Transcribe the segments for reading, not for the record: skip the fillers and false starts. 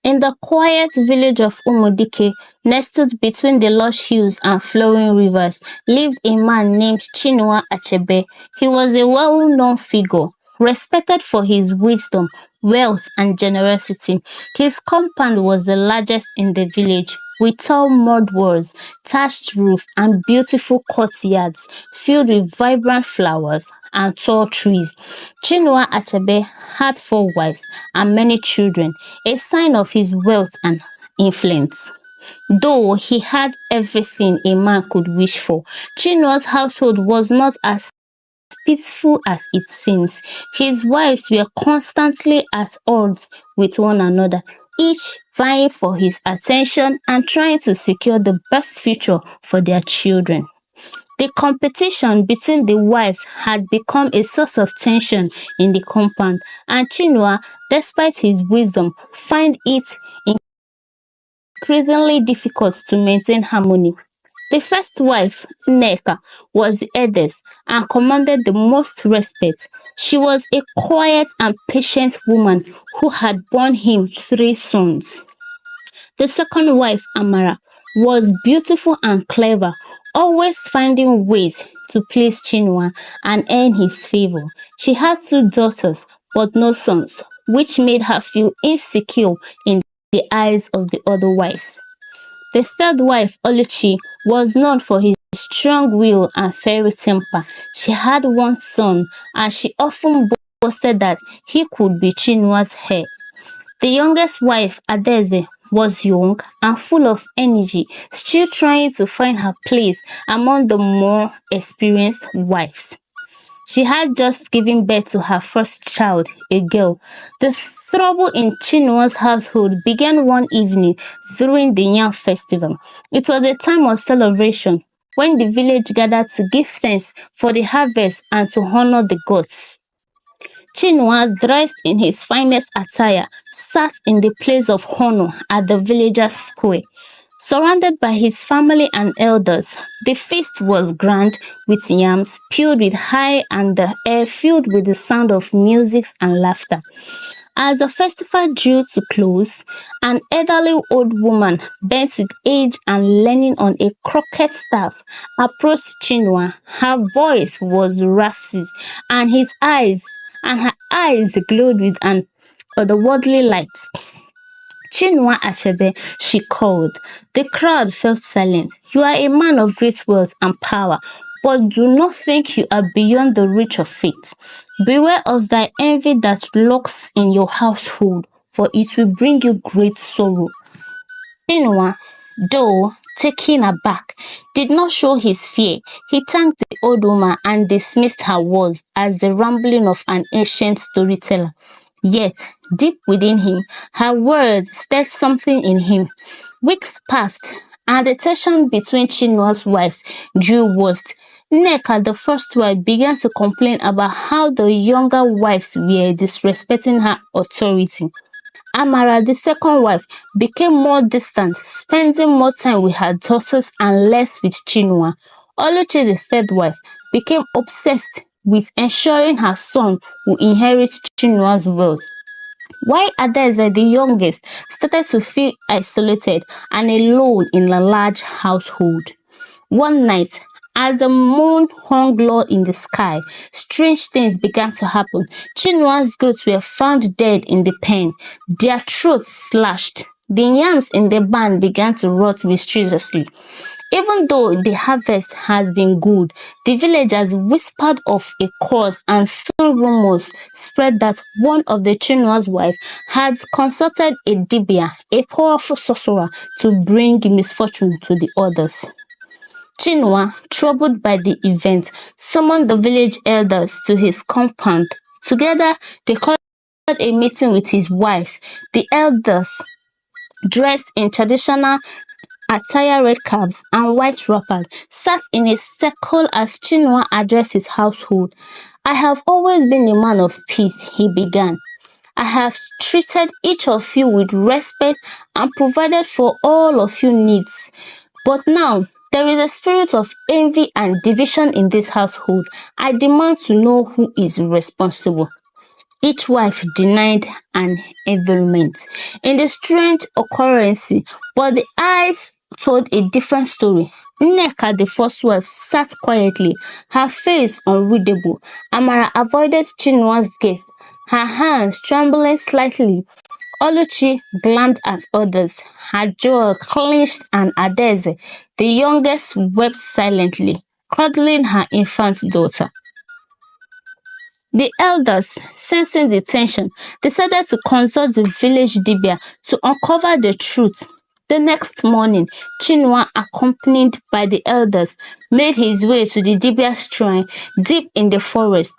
In the quiet village of Umudike, nestled between the lush hills and flowing rivers, lived a man named Chinua Achebe. He was a well-known figure, respected for his wisdom, wealth, and generosity. His compound was the largest in the village, with tall mud walls, thatched roof, and beautiful courtyards filled with vibrant flowers and tall trees. Chinua Achebe had four wives and many children, a sign of his wealth and influence. Though he had everything a man could wish for, Chinua's household was not as peaceful as it seems. His wives were constantly at odds with one another, each vying for his attention and trying to secure the best future for their children. The competition between the wives had become a source of tension in the compound, and Chinua, despite his wisdom, find it increasingly difficult to maintain harmony. The first wife, Nneka, was the eldest and commanded the most respect. She was a quiet and patient woman who had borne him three sons. The second wife, Amara, was beautiful and clever, always finding ways to please Chinua and earn his favor. She had two daughters but no sons, which made her feel insecure in the eyes of the other wives. The third wife, Oluchi, was known for his strong will and fiery temper. She had one son, and she often boasted that he could be Chinua's heir. The youngest wife, Adaeze, was young and full of energy, still trying to find her place among the more experienced wives. She had just given birth to her first child, a girl. The trouble in Chinua's household began one evening during the Yam festival. It was a time of celebration when the village gathered to give thanks for the harvest and to honor the gods. Chinua, dressed in his finest attire, sat in the place of honor at the villagers' square. Surrounded by his family and elders, the feast was grand with yams peeled with high and the air filled with the sound of music and laughter. As the festival drew to close, an elderly old woman bent with age and leaning on a crooked staff approached Chinua. Her voice was raucous and her eyes glowed with an otherworldly light. Chinua Achebe, she called. The crowd fell silent. You are a man of great wealth and power, but do not think you are beyond the reach of fate. Beware of thy envy that lurks in your household, for it will bring you great sorrow. Chinua, though taken aback, did not show his fear. He thanked the old woman and dismissed her words as the rambling of an ancient storyteller. Yet, deep within him, her words stirred something in him. Weeks passed, and the tension between Chinua's wives grew worse. Nneka, the first wife, began to complain about how the younger wives were disrespecting her authority. Amara, the second wife, became more distant, spending more time with her daughters and less with Chinua. Oluchi, the third wife, became obsessed with ensuring her son would inherit Chinua's wealth. While Adaeze, the youngest, started to feel isolated and alone in a large household. One night, as the moon hung low in the sky, strange things began to happen. Chinua's goats were found dead in the pen, their throats slashed. The yams in the barn began to rot mysteriously. Even though the harvest has been good, the villagers whispered of a curse and soon rumors spread that one of the Chinua's wives had consulted a dibia, a powerful sorcerer, to bring misfortune to the others. Chinua, troubled by the event, summoned the village elders to his compound. Together, they called a meeting with his wives. The elders, dressed in traditional attire, red caps and white wrappers, sat in a circle as Chinua addressed his household. I have always been a man of peace, he began. I have treated each of you with respect and provided for all of your needs. But now, there is a spirit of envy and division in this household. I demand to know who is responsible. Each wife denied an involvement in the strange occurrence, but the eyes told a different story. Nneka, the first wife, sat quietly, her face unreadable. Amara avoided Chinua's gaze, her hands trembling slightly. Oluchi glanced at others, her jaw clenched, and Adaeze, the youngest, wept silently, cuddling her infant daughter. The elders, sensing the tension, decided to consult the village dibia to uncover the truth. The next morning, Chinua, accompanied by the elders, made his way to the dibia's shrine deep in the forest.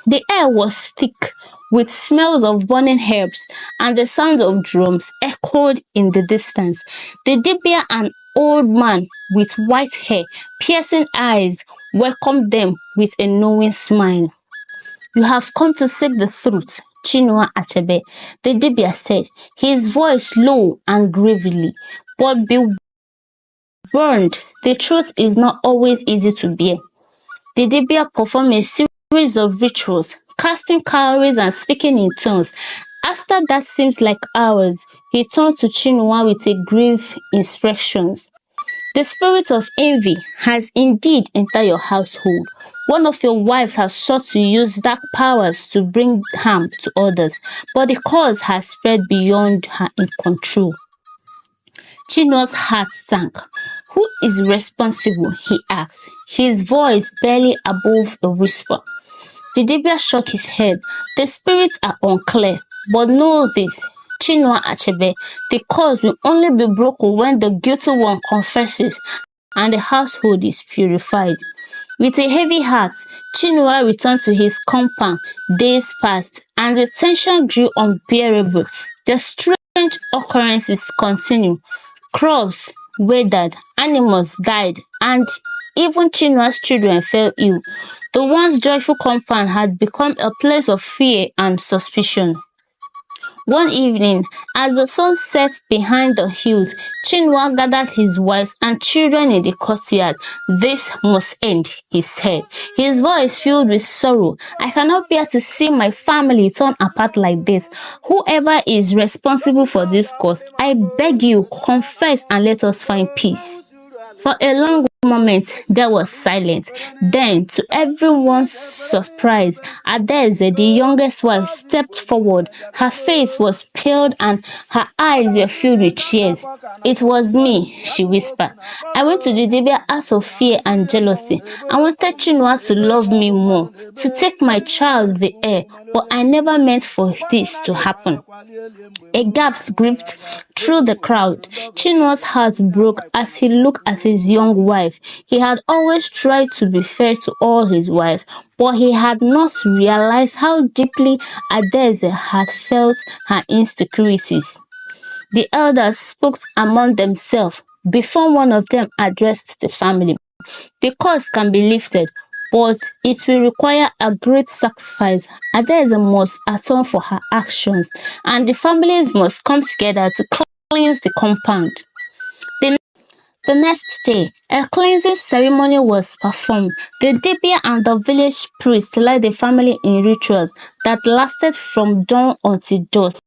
The air was thick with smells of burning herbs, and the sound of drums echoed in the distance. The dibia, an old man with white hair, piercing eyes, welcomed them with a knowing smile. "You have come to seek the truth, Chinua Achebe," the dibia said, his voice low and gravely. "But be warned, the truth is not always easy to bear." The dibia performed a series of rituals, casting cowries and speaking in tongues. After that seemed like hours, he turned to Chinua with a grave instructions. "The spirit of envy has indeed entered your household. One of your wives has sought to use dark powers to bring harm to others, but the cause has spread beyond her in control." Chinua's heart sank. "Who is responsible?" he asked, his voice barely above a whisper. The dibia shook his head. "The spirits are unclear, but know this, Chinua Achebe, the curse will only be broken when the guilty one confesses and the household is purified." With a heavy heart, Chinua returned to his compound. Days passed, and the tension grew unbearable. The strange occurrences continued. Crops withered, animals died, and even Chinua's children fell ill. The once joyful compound had become a place of fear and suspicion. One evening, as the sun set behind the hills, Chinua gathered his wives and children in the courtyard. "This must end," he said, his voice filled with sorrow. "I cannot bear to see my family torn apart like this. Whoever is responsible for this cause, I beg you, confess and let us find peace." For a long moment there was silence. Then, to everyone's surprise, Adaeze, the youngest wife, stepped forward. Her face was pale and her eyes were filled with tears. "It was me," she whispered. "I went to the dibia out of fear and jealousy. I wanted Chinua to love me more, to take my child the heir, but I never meant for this to happen." A gasp gripped through the crowd. Chinua's heart broke as he looked at his young wife. He had always tried to be fair to all his wives, but he had not realized how deeply Adaeze had felt her insecurities. The elders spoke among themselves before one of them addressed the family. "The curse can be lifted, but it will require a great sacrifice. Adaeze must atone for her actions, and the families must come together to cleanse the compound." The the next day, a cleansing ceremony was performed. The dibia and the village priest led the family in rituals that lasted from dawn until dusk.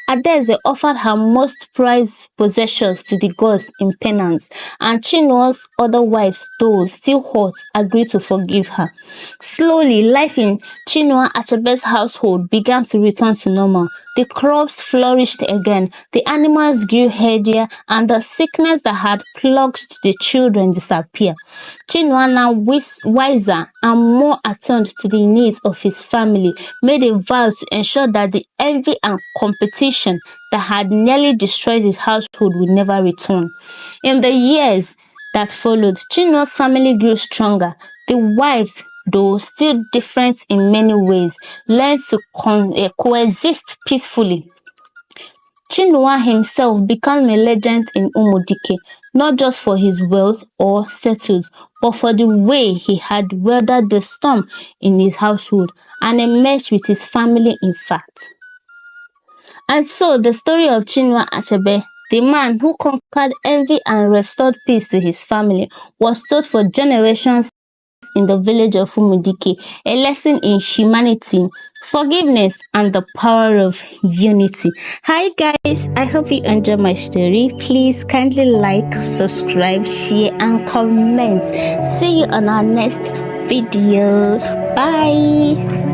Adaeze offered her most prized possessions to the gods in penance, and Chinua's other wives, though still hurt, agreed to forgive her. Slowly, life in Chinua Achebe's household began to return to normal. The crops flourished again, the animals grew healthier, and the sickness that had plagued the children disappeared. Chinua, now wiser and more attuned to the needs of his family, made a vow to ensure that the envy and competition that had nearly destroyed his household would never return. In the years that followed, Chinua's family grew stronger. The wives, though still different in many ways, learned to coexist peacefully. Chinua himself became a legend in Umudike, not just for his wealth or status, but for the way he had weathered the storm in his household and emerged with his family intact. And so the story of Chinua Achebe, the man who conquered envy and restored peace to his family, was told for generations in the village of Umudike, a lesson in humanity, forgiveness, and the power of unity. Hi guys, I hope you enjoy my story. Please kindly like, subscribe, share, and comment. See you on our next video. Bye.